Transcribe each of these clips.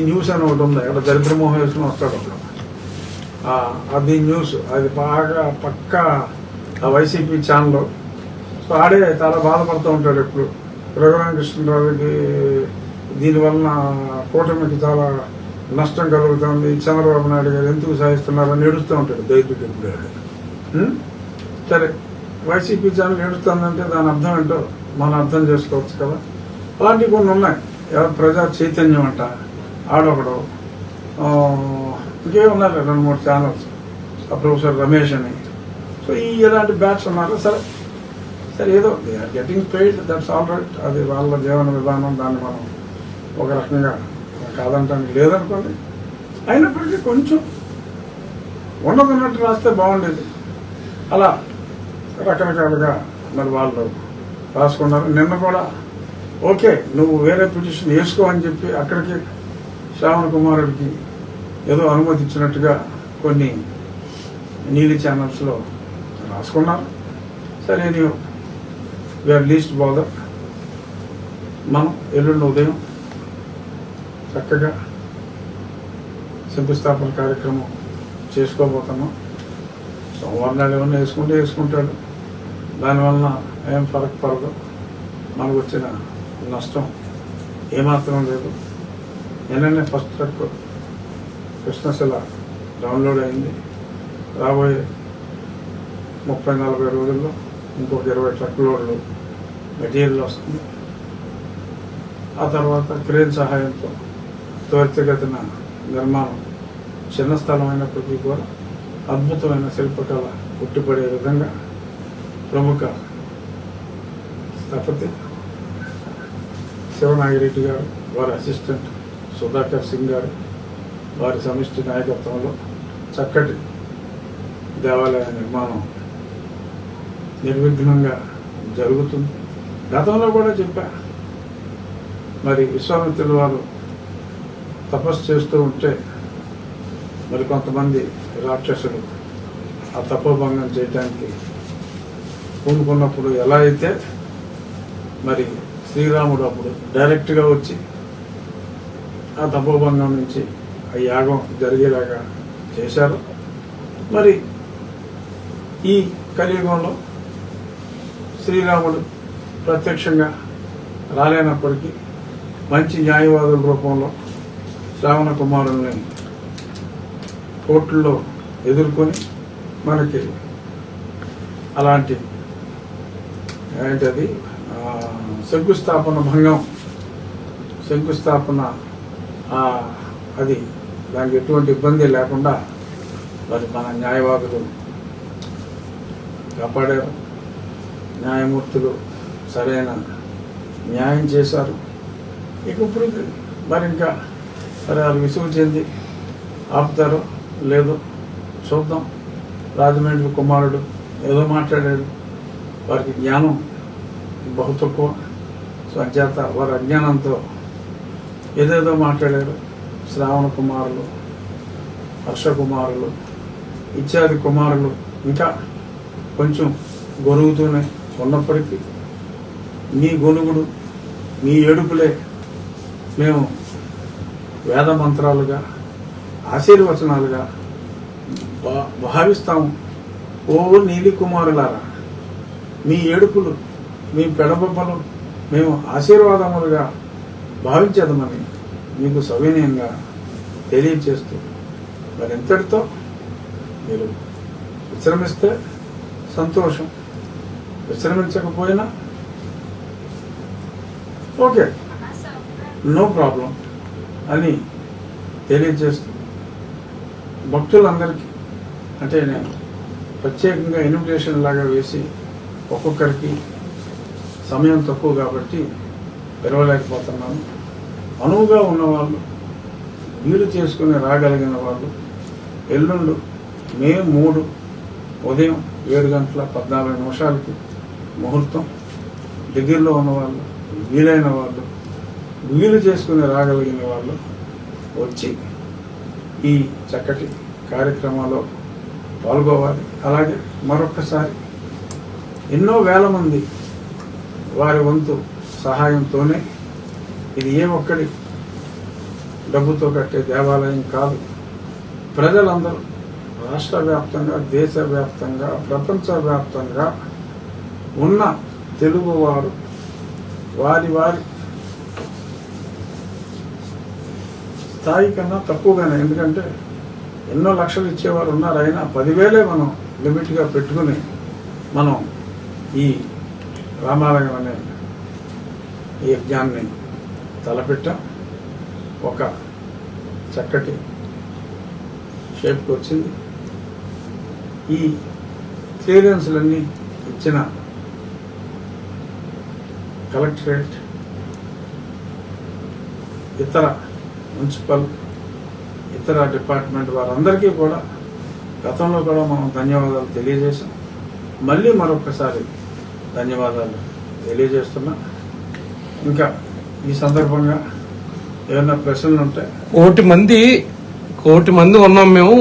News అని ఒకటి ఉంది, అక్కడ దరిద్రమోహం వేసుకుని వస్తాడు ఒకడు. అది న్యూస్, అది బాగా పక్కా వైసీపీ ఛానల్. సో ఆడే చాలా బాధపడుతూ ఉంటాడు ఎప్పుడు. రఘురామకృష్ణరావుకి దీనివలన కూటమికి చాలా నష్టం కలుగుతుంది, చంద్రబాబు నాయుడు గారు ఎందుకు సాధిస్తున్నారని ఏడుస్తూ ఉంటాడు దైత్యుడు ఎప్పుడు. సరే, వైసీపీ ఛానల్ ఏడుస్తుందంటే దాని అర్థం ఏంటో మనం అర్థం చేసుకోవచ్చు కదా. అలాంటివి కొన్ని ఉన్నాయి. ఎవరు ప్రజా చైతన్యం అంట ఆడొకడు, ఇంకేమి ఉన్నారు 2-3 ఛానల్స్, ప్రొఫెసర్ రమేష్ అని. సో ఇలాంటి బ్యాట్స్ ఉన్నారు. సరే ఏదో they are getting paid, that's all right. అది వాళ్ళ జీవన విధానం, దాన్ని మనం ఒక రకంగా కాదంటానికి లేదనుకోండి. అయినప్పటికీ కొంచెం ఉన్నదన్నట్టు రాస్తే బాగుండేది. అలా రకరకాలుగా మరి వాళ్ళు రాసుకున్నారు. నిన్న కూడా ఓకే నువ్వు వేరే పిటిషన్ వేసుకో అని చెప్పి అక్కడికి శ్రావణ్ కుమారుడికి ఏదో అనుమతి ఇచ్చినట్టుగా కొన్ని నీలి ఛానల్స్లో రాసుకున్నారు. సరే, నీవు వీఆర్ లీస్ట్ బాదర్. మనం ఎల్లుండి ఉదయం చక్కగా శంకుస్థాపన కార్యక్రమం చేసుకోబోతున్నాం. సోమవారం నాడు ఏమన్నా వేసుకుంటాడు, దానివల్ల ఏం ఫరక్ పడదు. మనకు వచ్చిన నష్టం ఏమాత్రం లేదు. నిన్ననే ఫస్ట్ ట్రక్ కృష్ణశిల డౌన్లోడ్ అయింది. రాబోయే 30-40 రోజుల్లో ఇంకొక 20 ట్రక్ లోడ్లు మెటీరియల్ వస్తుంది. ఆ తర్వాత క్రేన్ సహాయంతో త్వరితగతిన నిర్మాణం, చిన్న స్థలం అయినప్పటికీ కూడా అద్భుతమైన శిల్పకళ పుట్టిపడే విధంగా ప్రముఖ స్థపతి శివనాగిరెడ్డి గారు, వారి అసిస్టెంట్ సుధాకర్ సింగ్ గారు, వారి సమిష్టి నాయకత్వంలో చక్కటి దేవాలయ నిర్మాణం నిర్విఘ్నంగా జరుగుతుంది. గతంలో కూడా చెప్పా, మరి విశ్వామిత్రుల వారు తపస్సు చేస్తూ ఉంటే మరి కొంతమంది రాక్షసులు ఆ తపోభంగం చేయడానికి పూనుకున్నప్పుడు ఎలా అయితే మరి శ్రీరాముడు అప్పుడు డైరెక్ట్గా వచ్చి ఆ తపోభంగం నుంచి ఆ యాగం జరిగేలాగా చేశారు. మరి ఈ కలియుగంలో శ్రీరాముడు ప్రత్యక్షంగా రాలేనప్పటికీ మంచి న్యాయవాదుల రూపంలో శ్రావణ కుమారుల్ని కోర్టుల్లో ఎదుర్కొని మనకి అలాంటి ఏంటది శంకుస్థాపన అది దానికి ఎటువంటి ఇబ్బంది లేకుండా మరి మన న్యాయవాదులు కాపాడారు. న్యాయమూర్తులు సరైన న్యాయం చేశారు. ఇప్పుడు మరి ఇంకా మరి వాళ్ళు విసుగు చెంది ఆపుతారో లేదో చూద్దాం. రాజమండ్రి కుమారుడు ఏదో మాట్లాడాడు, వారికి జ్ఞానం బహు తక్కువ. సో అంచేత వారి అజ్ఞానంతో ఏదేదో మాట్లాడారు. శ్రావణ కుమారులు, హర్ష కుమారులు ఇత్యాది కుమారులు ఇంకా కొంచెం గొనుగుతూనే ఉన్నప్పటికీ మీ గొనుగుడు, మీ ఏడుపులే మేము వేద మంత్రాలుగా, ఆశీర్వచనాలుగా భావిస్తాము. ఓ నీలి కుమారులారా, మీ ఏడుపులు, మీ పెడబొబ్బలు మేము ఆశీర్వాదములుగా భావించేదమని మీకు సవినయంగా తెలియచేస్తూ మరి ఎంతటితో మీరు విశ్రమిస్తే సంతోషం, విశ్రమించకపోయినా ఓకే, నో ప్రాబ్లం అని తెలియజేస్తూ భక్తులందరికీ అంటే నేను ప్రత్యేకంగా ఇన్విటేషన్ లాగా వేసి ఒక్కొక్కరికి సమయం తక్కువ కాబట్టి పిలవలేకపోతున్నాను. అనువుగా ఉన్నవాళ్ళు, వీలు చేసుకుని రాగలిగిన వాళ్ళు ఎల్లుండు మే 3 ఉదయం 7:14 ముహూర్తం. దగ్గరలో ఉన్నవాళ్ళు, వీలైన వాళ్ళు, వీలు చేసుకుని రాగలిగిన వాళ్ళు వచ్చి ఈ చక్కటి కార్యక్రమాల్లో పాల్గొవాలి. అలాగే మరొక్కసారి ఎన్నో వేల మంది వారి వంతు సహాయంతోనే ఇది ఏ ఒక్కడి డబ్బుతో కట్టే దేవాలయం కాదు. ప్రజలందరూ రాష్ట్ర వ్యాప్తంగా, దేశవ్యాప్తంగా, ప్రపంచవ్యాప్తంగా ఉన్న తెలుగువారు వారి వారి స్థాయి కన్నా తక్కువగానే, ఎందుకంటే ఎన్నో లక్షలు ఇచ్చేవారు ఉన్నారు, అయినా 10,000 మనం లిమిట్గా పెట్టుకుని మనం ఈ రామాలయం అనే ఈ యజ్ఞాన్ని తలపెట్టాం. ఒక చక్కటి షేప్కి వచ్చింది. ఈ క్లియరెన్స్లన్నీ ఇచ్చిన కలెక్టరేట్, ఇతర మున్సిపల్, ఇతర డిపార్ట్మెంట్ వారందరికీ కూడా గతంలో కూడా మనం ధన్యవాదాలు తెలియజేసాం. మళ్ళీ మరొకసారి ధన్యవాదాలు తెలియజేస్తున్నా. ఇంకా ఈ సందర్భంగా ఏమైనా ప్రశ్నలు ఉంటే, కోటి మంది ఉన్నాం మేము,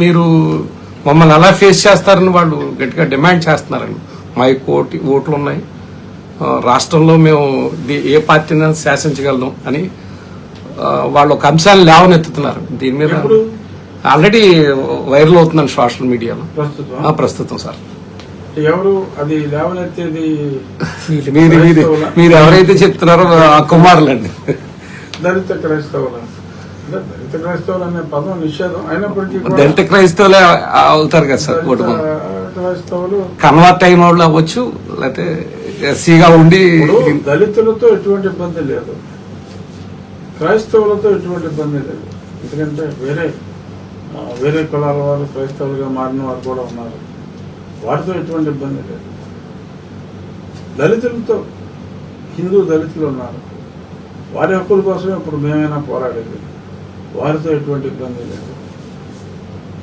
మీరు మమ్మల్ని అలా ఫేస్ చేస్తారని వాళ్ళు గట్టిగా డిమాండ్ చేస్తున్నారండి. మా కోటి ఓట్లు ఉన్నాయి, రాష్ట్రంలో మేము ఏ పార్టీని శాసించగలం అని వాళ్ళు ఒక అంశాలు లేవనెత్తుతున్నారు. దీని మీద ఆల్రెడీ వైరల్ అవుతుందండి సోషల్ మీడియాలో ప్రస్తుతం సార్. ఎవరు అది లేవనెత్తేది? మీరు ఎవరైతే చెప్తున్నారో ఆ కుమారులండి. దళిత క్రైస్తవులు. దళిత క్రైస్తవులు అనే పదం నిషేధం అయినప్పటికీ దళిత క్రైస్తవులే అవుతారు కదా సార్. క్రైస్తవులు కన్వర్ట్ అయిన వాళ్ళు అవ్వచ్చు, లేకపోతే ఎస్సీగా ఉండి. దళితులతో ఎటువంటి ఇబ్బంది లేదు, క్రైస్తవులతో ఎటువంటి ఇబ్బంది లేదు. ఎందుకంటే వేరే కులాల వారు క్రైస్తవులుగా మారిన వారు కూడా ఉన్నారు, వారితో ఎటువంటి ఇబ్బంది లేదు. దళితులతో, హిందూ దళితులు ఉన్నారు, వారి హక్కుల కోసమే ఇప్పుడు మేమైనా పోరాడేది, వారితో ఎటువంటి ఇబ్బంది లేదు.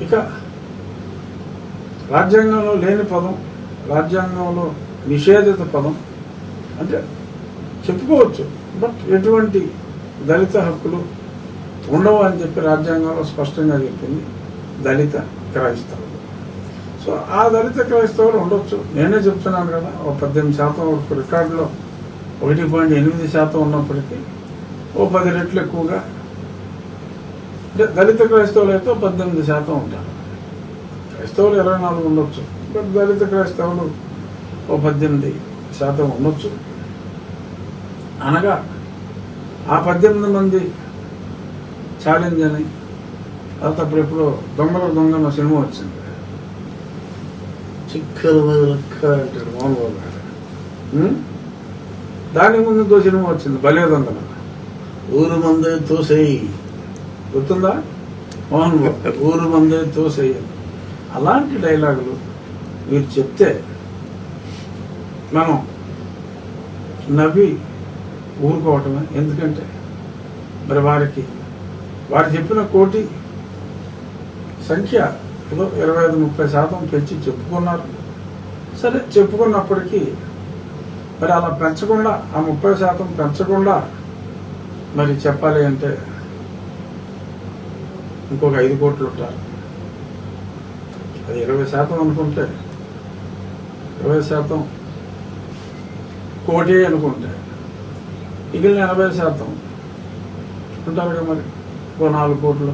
ఇక రాజ్యాంగంలో లేని పదం, రాజ్యాంగంలో నిషేధిత పదం అంటే చెప్పుకోవచ్చు, బట్ ఎటువంటి దళిత హక్కులు ఉండవు అని చెప్పి రాజ్యాంగంలో స్పష్టంగా చెప్పింది దళిత క్రైస్తవులు. సో ఆ దళిత క్రైస్తవులు ఉండొచ్చు. నేనే చెప్తున్నాను కదా, 18% రికార్డులో 1.8% ఉన్నప్పటికీ 10 రెట్లు ఎక్కువగా దళిత క్రైస్తవులు అయితే 18% ఉంటారు. క్రైస్తవులు 24 ఉండొచ్చు, బట్ దళిత క్రైస్తవులు 18% ఉండొచ్చు. అనగా ఆ 18 మంది ఛాలెంజ్ అని, తర్వాత అప్పుడెప్పుడు దొంగల సినిమా వచ్చింది, చిక్కల మీద లెక్క అంటాడు మోహన్ బాబు గారు. దానికి ముందు సినిమా వచ్చింది భలే దొంగలు, ఊరు మందే తోసేయి, గుర్తుందా? మోహన్ బాబు ఊరు మందే తోసేయి. అలాంటి డైలాగులు మీరు చెప్తే మనం నవ్వి ఊరుకోవటమే. ఎందుకంటే మరి వారు చెప్పిన కోటి సంఖ్య ఏదో 25-30% పెంచి చెప్పుకున్నారు. సరే, చెప్పుకున్నప్పటికీ మరి అలా పెంచకుండా, ఆ 30% పెంచకుండా మరి చెప్పాలి అంటే ఇంకొక 5 కోట్లు ఉంటారు. అది 20% అనుకుంటే, 20% కోటి అనుకుంటే మిగిలిన 80% ఉంటారు కదా. మరి 4 కోట్లు